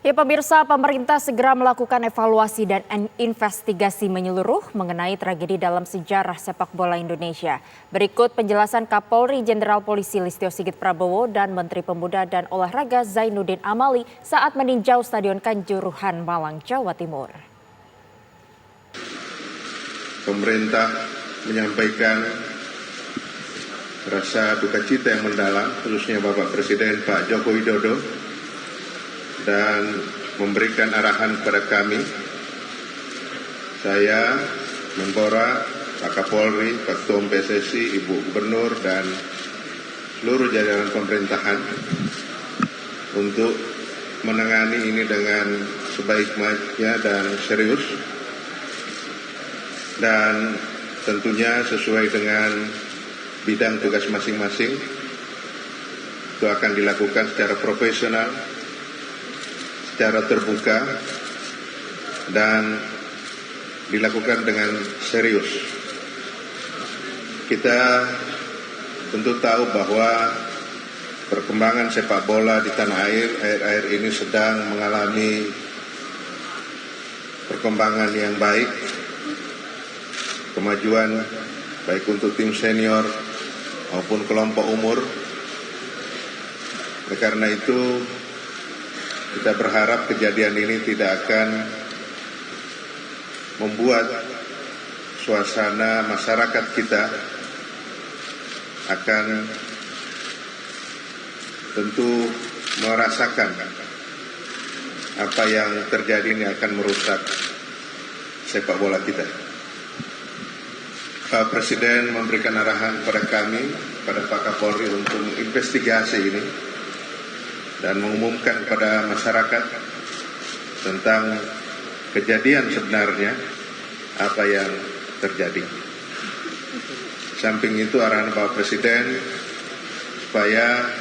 Ya pemirsa, pemerintah segera melakukan evaluasi dan investigasi menyeluruh mengenai tragedi dalam sejarah sepak bola Indonesia. Berikut penjelasan Kapolri Jenderal Polisi Listio Sigit Prabowo dan Menteri Pemuda dan Olahraga Zainuddin Amali saat meninjau Stadion Kanjuruhan, Malang, Jawa Timur. Pemerintah menyampaikan rasa duka cita yang mendalam, khususnya Bapak Presiden Pak Joko Widodo, dan memberikan arahan kepada kami, saya, Menpora, Pak Kapolri, Pak Ketua PSSI, Ibu Gubernur, dan seluruh jajaran pemerintahan untuk menangani ini dengan sebaik-baiknya dan serius, dan tentunya sesuai dengan bidang tugas masing-masing. Itu akan dilakukan secara profesional, secara terbuka, dan dilakukan dengan serius. Kita tentu tahu bahwa perkembangan sepak bola di tanah air ini sedang mengalami perkembangan yang baik, kemajuan baik untuk tim senior maupun kelompok umur. Karena itu kita berharap kejadian ini tidak akan membuat suasana masyarakat kita akan tentu merasakan apa yang terjadi ini akan merusak sepak bola kita. Pak Presiden memberikan arahan kepada kami, pada Pak Kapolri untuk menginvestigasi ini dan mengumumkan kepada masyarakat tentang kejadian sebenarnya apa yang terjadi. Samping itu arahan Pak Presiden supaya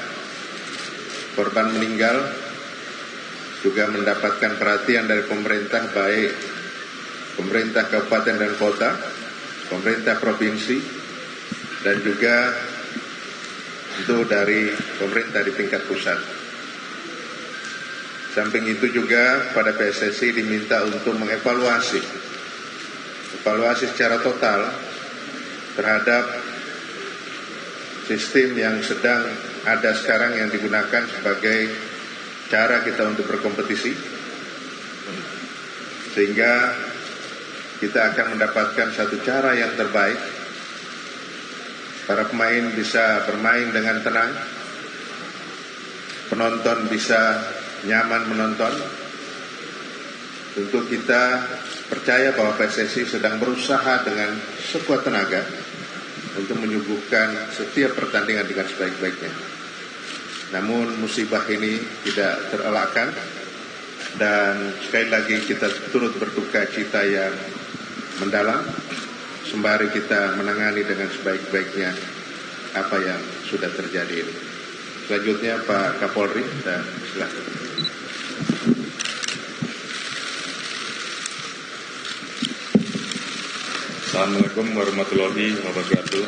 korban meninggal juga mendapatkan perhatian dari pemerintah, baik pemerintah kabupaten dan kota, pemerintah provinsi, dan juga itu dari pemerintah di tingkat pusat. Samping itu juga pada PSSI diminta untuk mengevaluasi secara total terhadap sistem yang sedang ada sekarang yang digunakan sebagai cara kita untuk berkompetisi, sehingga kita akan mendapatkan satu cara yang terbaik. Para pemain bisa bermain dengan tenang, penonton bisa nyaman menonton. Tentu kita percaya bahwa PSSI sedang berusaha dengan sekuat tenaga untuk menyuguhkan setiap pertandingan dengan sebaik-baiknya. Namun musibah ini tidak terelakkan, dan sekali lagi kita turut berduka cita yang mendalam sembari kita menangani dengan sebaik-baiknya apa yang sudah terjadi ini. Selanjutnya Pak Kapolri, dan silakan. Assalamualaikum warahmatullahi wabarakatuh.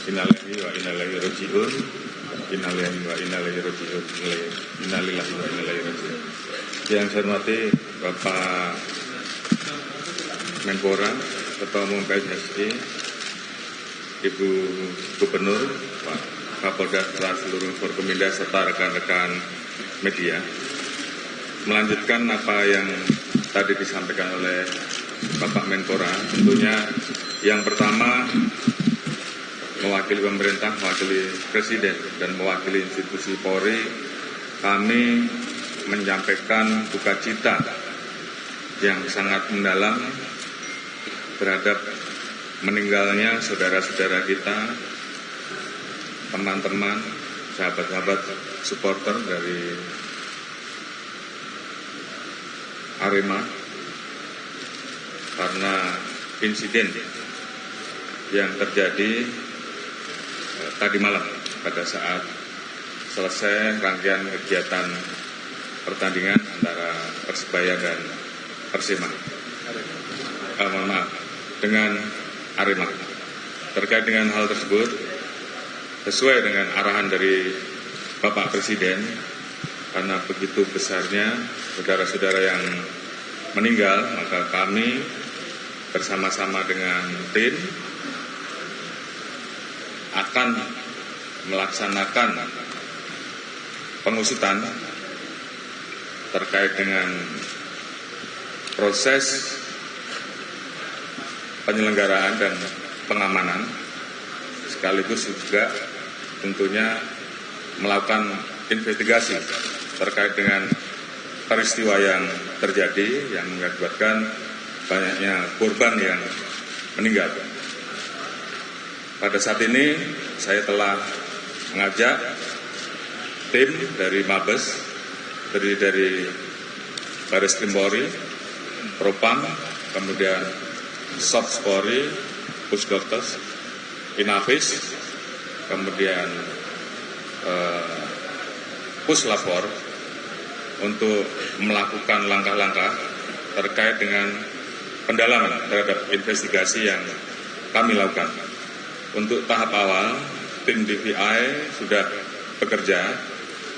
Innalillahi wa inna ilaihi raji'un. Innalillahi wa inna ilaihi raji'un. Innalillahi wa inna ilaihi raji'un. Yang saya hormati Bapak Menpora, Ketua Umum PSSI, Ibu Gubernur, Pak Kapolda, seluruh Forkominda, serta rekan-rekan media. Melanjutkan apa yang tadi disampaikan oleh Bapak Menpora, tentunya yang pertama mewakili pemerintah, mewakili Presiden, dan mewakili institusi Polri, kami menyampaikan duka cita yang sangat mendalam terhadap meninggalnya saudara-saudara kita, teman-teman, sahabat-sahabat supporter dari Arema karena insiden yang terjadi tadi malam pada saat selesai rangkaian kegiatan pertandingan antara Persebaya dan Persema. Dengan Arema. Terkait dengan hal tersebut, sesuai dengan arahan dari Bapak Presiden, karena begitu besarnya saudara-saudara yang meninggal, maka kami bersama-sama dengan tim akan melaksanakan pengusutan terkait dengan proses penyelenggaraan dan pengamanan, sekaligus juga tentunya melakukan investigasi terkait dengan peristiwa yang terjadi yang mengakibatkan banyaknya korban yang meninggal. Pada saat ini saya telah mengajak tim dari Mabes, terdiri dari Baris Krim Polri, Propam, kemudian Sops Polri, Pusdokes, Inavis, kemudian Puslapor untuk melakukan langkah-langkah terkait dengan pendalaman terhadap investigasi yang kami lakukan. Untuk tahap awal, tim DVI sudah bekerja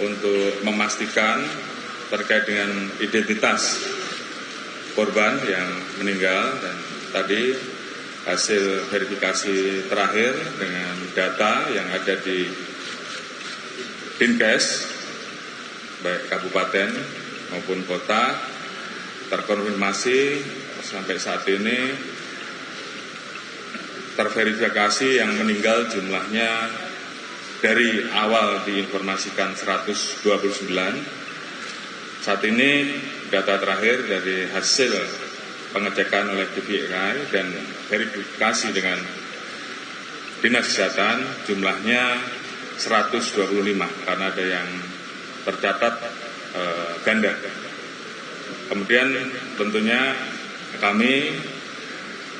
untuk memastikan terkait dengan identitas korban yang meninggal, dan tadi hasil verifikasi terakhir dengan data yang ada di Dinkes, baik kabupaten maupun kota, terkonfirmasi sampai saat ini terverifikasi yang meninggal jumlahnya dari awal diinformasikan 129. Saat ini data terakhir dari hasil pengecekan oleh DVI dan verifikasi dengan Dinas Kesehatan jumlahnya 125 karena ada yang tercatat ganda. Kemudian tentunya kami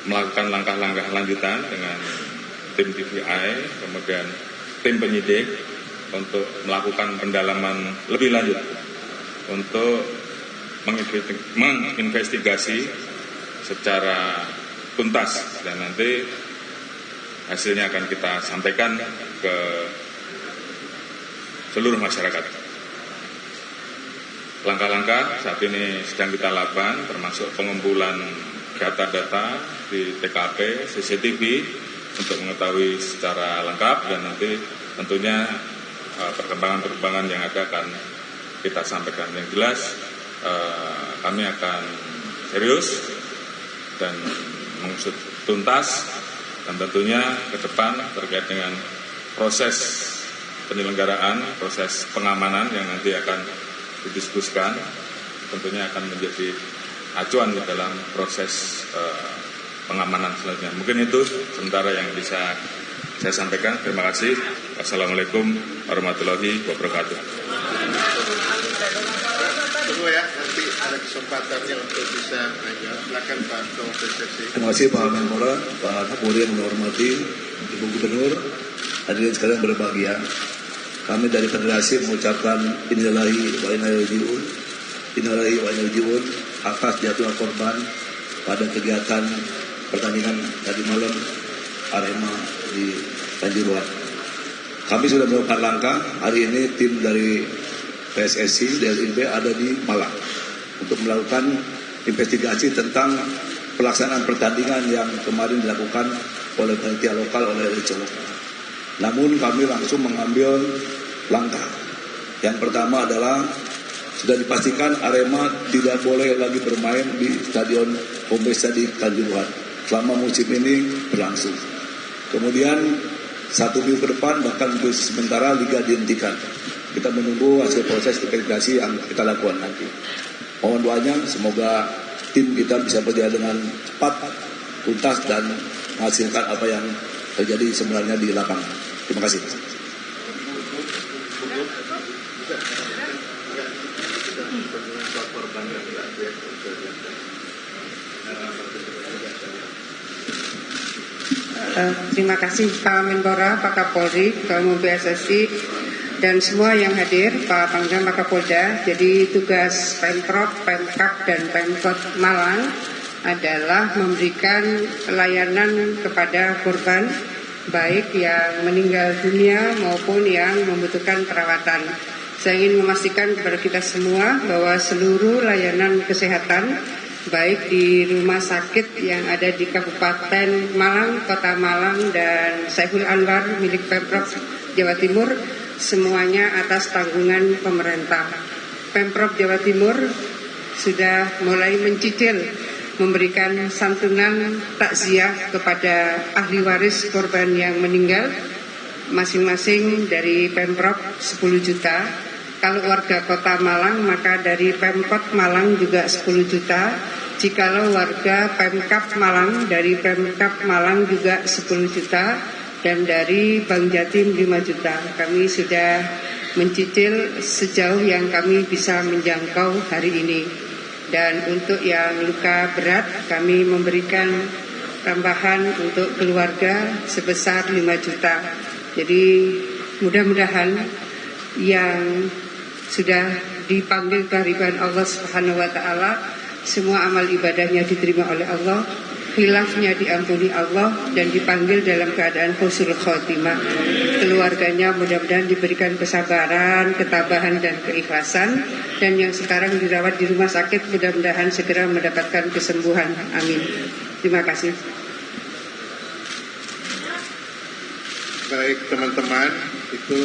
melakukan langkah-langkah lanjutan dengan tim DVI, kemudian tim penyidik untuk melakukan pendalaman lebih lanjut untuk menginvestigasi secara tuntas, dan nanti hasilnya akan kita sampaikan ke seluruh masyarakat. Langkah-langkah saat ini sedang kita lakukan, termasuk pengumpulan data-data di TKP, CCTV untuk mengetahui secara lengkap, dan nanti tentunya perkembangan-perkembangan yang ada akan kita sampaikan. Yang jelas kami akan serius dan mengusut tuntas, dan tentunya ke depan terkait dengan proses penyelenggaraan, proses pengamanan yang nanti akan didiskusikan, tentunya akan menjadi acuan di dalam proses pengamanan selanjutnya. Mungkin itu sementara yang bisa saya sampaikan. Terima kasih. Wassalamualaikum warahmatullahi wabarakatuh. Tunggu ya, nanti ada kesempatannya untuk bisa nanya. Silakan Pak Kapolri. Terima kasih Pak Menpora, Pak Kapolri yang menghormati, Ibu Gubernur, hadirin sekalian berbahagia. Kami dari Federasi mengucapkan innalillahi wa inna ilaihi raji'un atas jatuhnya korban pada kegiatan pertandingan tadi malam Arema di Kanjuruhan. Kami sudah melakukan langkah. Hari ini tim dari PSSI dan LIB ada di Malang untuk melakukan investigasi tentang pelaksanaan pertandingan yang kemarin dilakukan oleh panitia lokal, oleh RC lokal. Namun kami langsung mengambil langkah. Yang pertama adalah sudah dipastikan Arema tidak boleh lagi bermain di Stadion Pembesa di Kanjuruhan selama musim ini berlangsung. Kemudian 1 minggu ke depan bahkan untuk sementara liga dihentikan. Kita menunggu hasil proses investigasi yang kita lakukan nanti. Mohon doanya semoga tim kita bisa berjalan dengan cepat, tuntas, dan menghasilkan apa yang terjadi sebenarnya di lapangan. Terima kasih. Terima kasih Pak Menpora, Pak Kapolri, Ketua Umum PSSI, dan semua yang hadir, Pak Pangdam, Pak Kapolda. Jadi tugas Pemprov, Pemkab, dan Pemkot Malang adalah memberikan pelayanan kepada korban baik yang meninggal dunia maupun yang membutuhkan perawatan. Saya ingin memastikan kepada kita semua bahwa seluruh layanan kesehatan, baik di rumah sakit yang ada di Kabupaten Malang, Kota Malang, dan Saiful Anwar milik Pemprov Jawa Timur, semuanya atas tanggungan pemerintah. Pemprov Jawa Timur sudah mulai mencicil memberikan santunan takziah kepada ahli waris korban yang meninggal, masing-masing dari Pemprov 10 juta. Kalau warga Kota Malang maka dari Pemkot Malang juga 10 juta. Jikalau warga Pemkab Malang dari Pemkab Malang juga 10 juta. Dan dari Bank Jatim 5 juta. Kami sudah mencicil sejauh yang kami bisa menjangkau hari ini. Dan untuk yang luka berat kami memberikan tambahan untuk keluarga sebesar 5 juta. Jadi mudah-mudahan yang sudah dipanggil kehadiran Allah Subhanahu wa taala, semua amal ibadahnya diterima oleh Allah, khilafnya diampuni Allah, dan dipanggil dalam keadaan husnul khotimah. Keluarganya mudah-mudahan diberikan kesabaran, ketabahan, dan keikhlasan, dan yang sekarang dirawat di rumah sakit mudah-mudahan segera mendapatkan kesembuhan. Amin. Terima kasih. Baik teman-teman, itu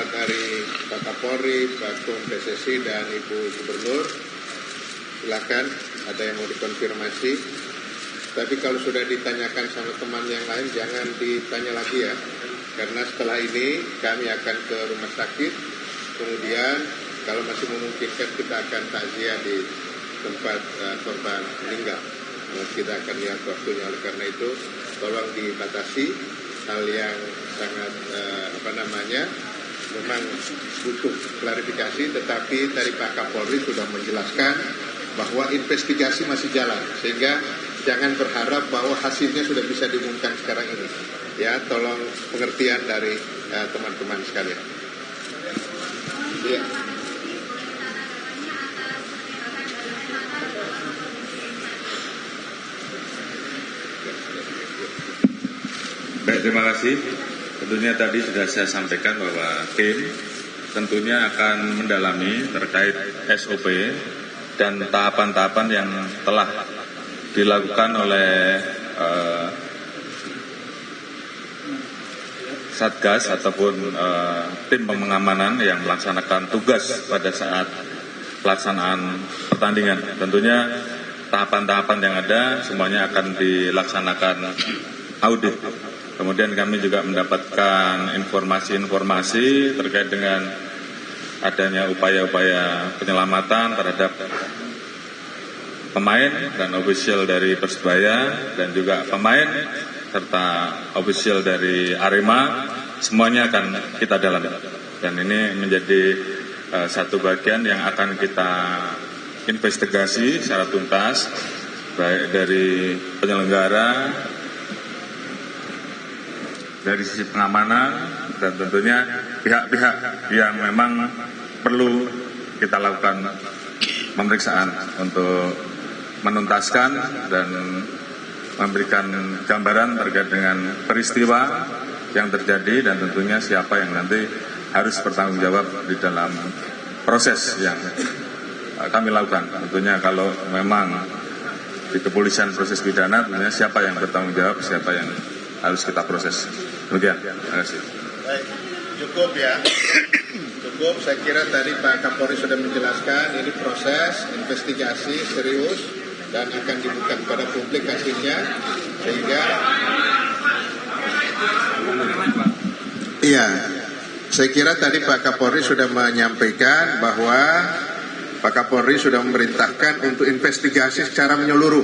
dari Pak Kapolri, Pak Ketum PSSI, dan Ibu Gubernur. Silakan, ada yang mau dikonfirmasi. Tapi kalau sudah ditanyakan sama teman yang lain, jangan ditanya lagi ya. Karena setelah ini kami akan ke rumah sakit. Kemudian kalau masih memungkinkan kita akan takziah di tempat korban meninggal. Kita akan lihat waktunya. Oleh karena itu, tolong dibatasi hal yang sangat memang butuh klarifikasi. Tetapi tadi Pak Kapolri sudah menjelaskan bahwa investigasi masih jalan, sehingga jangan berharap bahwa hasilnya sudah bisa diumumkan sekarang ini. Ya, tolong pengertian dari teman-teman sekalian. Ya. Baik, terima kasih. Tentunya tadi sudah saya sampaikan bahwa tim tentunya akan mendalami terkait SOP dan tahapan-tahapan yang telah dilakukan oleh Satgas ataupun tim pengamanan yang melaksanakan tugas pada saat pelaksanaan pertandingan. Tentunya tahapan-tahapan yang ada semuanya akan dilaksanakan audit. Kemudian kami juga mendapatkan informasi-informasi terkait dengan adanya upaya-upaya penyelamatan terhadap pemain dan ofisial dari Persebaya dan juga pemain serta ofisial dari Arema, semuanya akan kita dalami. Dan ini menjadi satu bagian yang akan kita investigasi secara tuntas, baik dari penyelenggara, dari sisi pengamanan, dan tentunya pihak-pihak yang memang perlu kita lakukan pemeriksaan untuk menuntaskan dan memberikan gambaran terkait dengan peristiwa yang terjadi dan tentunya siapa yang nanti harus bertanggung jawab di dalam proses yang kami lakukan. Tentunya kalau memang di kepolisian proses pidana, tentunya siapa yang bertanggung jawab, siapa yang harus kita proses. Demikian, terima kasih. Baik, cukup ya. Cukup, saya kira tadi Pak Kapolri sudah menjelaskan ini proses investigasi serius dan akan dibuka kepada publik hasilnya, sehingga iya, saya kira tadi Pak Kapolri sudah menyampaikan bahwa Pak Kapolri sudah memerintahkan untuk investigasi secara menyeluruh.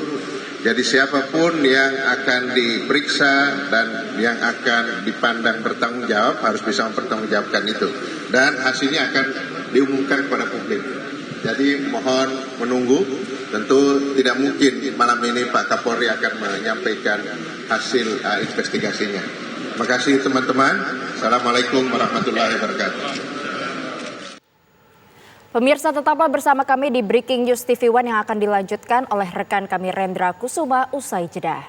Jadi siapapun yang akan diperiksa dan yang akan dipandang bertanggung jawab harus bisa mempertanggungjawabkan itu. Dan hasilnya akan diumumkan kepada publik. Jadi mohon menunggu. Tentu tidak mungkin malam ini Pak Kapolri akan menyampaikan hasil investigasinya. Terima kasih teman-teman. Assalamualaikum warahmatullahi wabarakatuh. Pemirsa, tetaplah bersama kami di Breaking News TV One yang akan dilanjutkan oleh rekan kami Rendra Kusuma usai jeda.